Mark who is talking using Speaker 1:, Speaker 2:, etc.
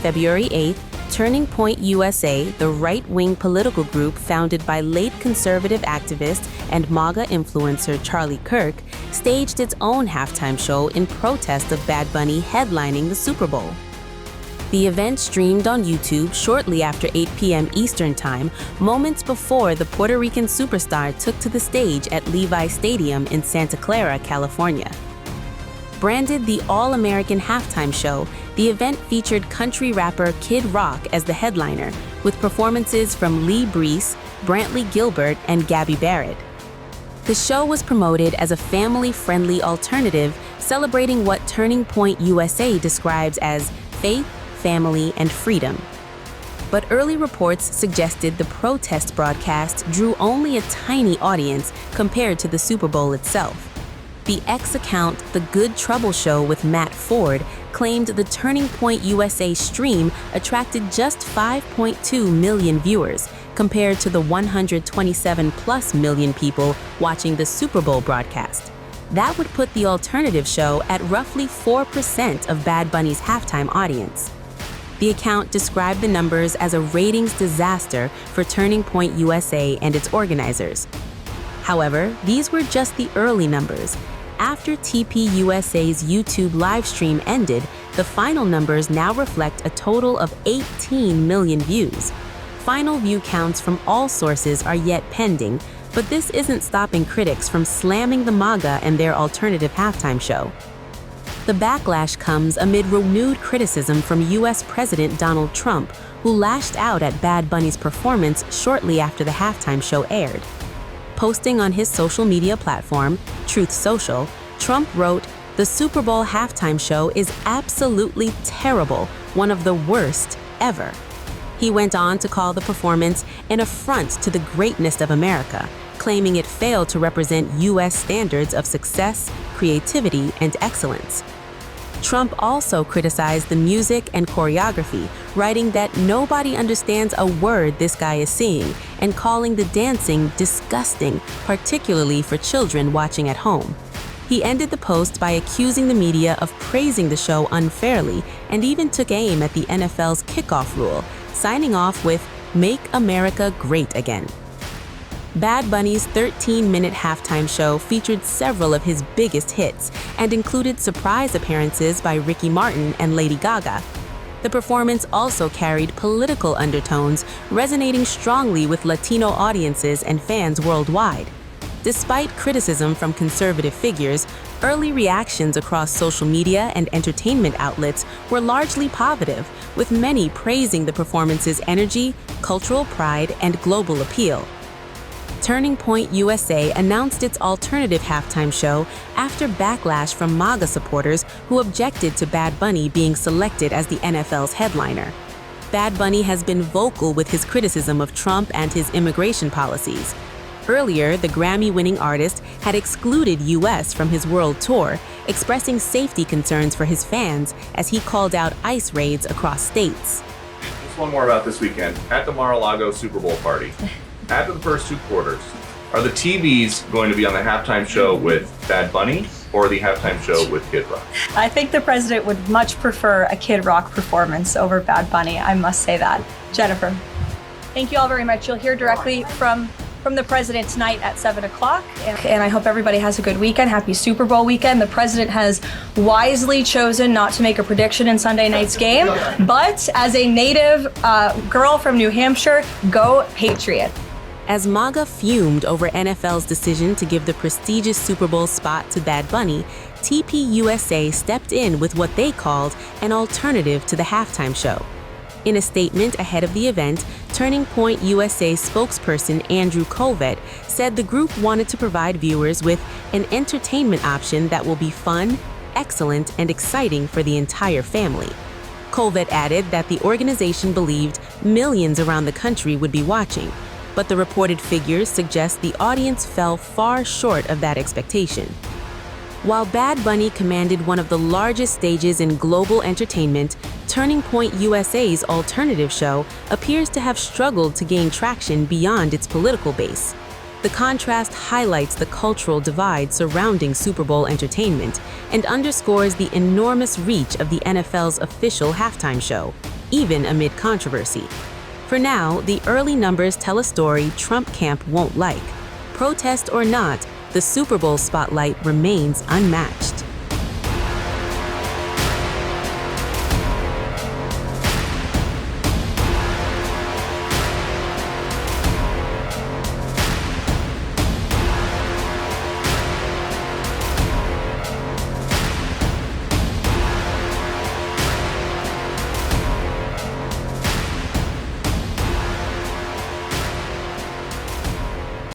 Speaker 1: February 8th, Turning Point USA, the right-wing political group founded by late conservative activist and MAGA influencer Charlie Kirk, staged its own halftime show in protest of Bad Bunny headlining the Super Bowl. The event streamed on YouTube shortly after 8 p.m. Eastern Time, moments before the Puerto Rican superstar took to the stage at Levi Stadium in Santa Clara, California. Branded the All-American Halftime Show, the event featured country rapper Kid Rock as the headliner, with performances from Lee Brees, Brantley Gilbert, and Gabby Barrett. The show was promoted as a family-friendly alternative, celebrating what Turning Point USA describes as faith, family, and freedom. But early reports suggested the protest broadcast drew only a tiny audience compared to the Super Bowl itself. The X account The Good Trouble Show with Matt Ford claimed the Turning Point USA stream attracted just 5.2 million viewers, compared to the 127+ million people watching the Super Bowl broadcast. That would put the alternative show at roughly 4% of Bad Bunny's halftime audience. The account described the numbers as a ratings disaster for Turning Point USA and its organizers. However, these were just the early numbers. After TPUSA's YouTube livestream ended, the final numbers now reflect a total of 18 million views. Final view counts from all sources are yet pending, but this isn't stopping critics from slamming the MAGA and their alternative halftime show. The backlash comes amid renewed criticism from U.S. President Donald Trump, who lashed out at Bad Bunny's performance shortly after the halftime show aired. Posting on his social media platform, Truth Social, Trump wrote, "The Super Bowl halftime show is absolutely terrible, one of the worst ever." He went on to call the performance an affront to the greatness of America, claiming it failed to represent U.S. standards of success, creativity, and excellence. Trump also criticized the music and choreography, writing that nobody understands a word this guy is singing, and calling the dancing disgusting, particularly for children watching at home. He ended the post by accusing the media of praising the show unfairly, and even took aim at the NFL's kickoff rule, signing off with "Make America Great Again." Bad Bunny's 13-minute halftime show featured several of his biggest hits and included surprise appearances by Ricky Martin and Lady Gaga. The performance also carried political undertones, resonating strongly with Latino audiences and fans worldwide. Despite criticism from conservative figures, early reactions across social media and entertainment outlets were largely positive, with many praising the performance's energy, cultural pride, and global appeal. Turning Point USA announced its alternative halftime show after backlash from MAGA supporters who objected to Bad Bunny being selected as the NFL's headliner. Bad Bunny has been vocal with his criticism of Trump and his immigration policies. Earlier, the Grammy-winning artist had excluded U.S. from his world tour, expressing safety concerns for his fans as he called out ICE raids across states.
Speaker 2: Just one more about this weekend. At the Mar-a-Lago Super Bowl party, after the first two quarters, are the TVs going to be on the halftime show with Bad Bunny or the halftime show with Kid Rock?
Speaker 3: I think the president would much prefer a Kid Rock performance over Bad Bunny, I must say that. Jennifer. Thank you all very much. You'll hear directly from the president tonight at 7 o'clock. And I hope everybody has a good weekend. Happy Super Bowl weekend. The president has wisely chosen not to make a prediction in Sunday night's game. But as a native girl from New Hampshire, go Patriot.
Speaker 1: As MAGA fumed over NFL's decision to give the prestigious Super Bowl spot to Bad Bunny, TPUSA stepped in with what they called an alternative to the halftime show. In a statement ahead of the event, Turning Point USA spokesperson Andrew Colvett said the group wanted to provide viewers with an entertainment option that will be fun, excellent, and exciting for the entire family. Colvett added that the organization believed millions around the country would be watching, but the reported figures suggest the audience fell far short of that expectation. While Bad Bunny commanded one of the largest stages in global entertainment, Turning Point USA's alternative show appears to have struggled to gain traction beyond its political base. The contrast highlights the cultural divide surrounding Super Bowl entertainment and underscores the enormous reach of the NFL's official halftime show. even amid controversy. For now, the early numbers tell a story Trump camp won't like. Protest or not, the Super Bowl spotlight remains unmatched.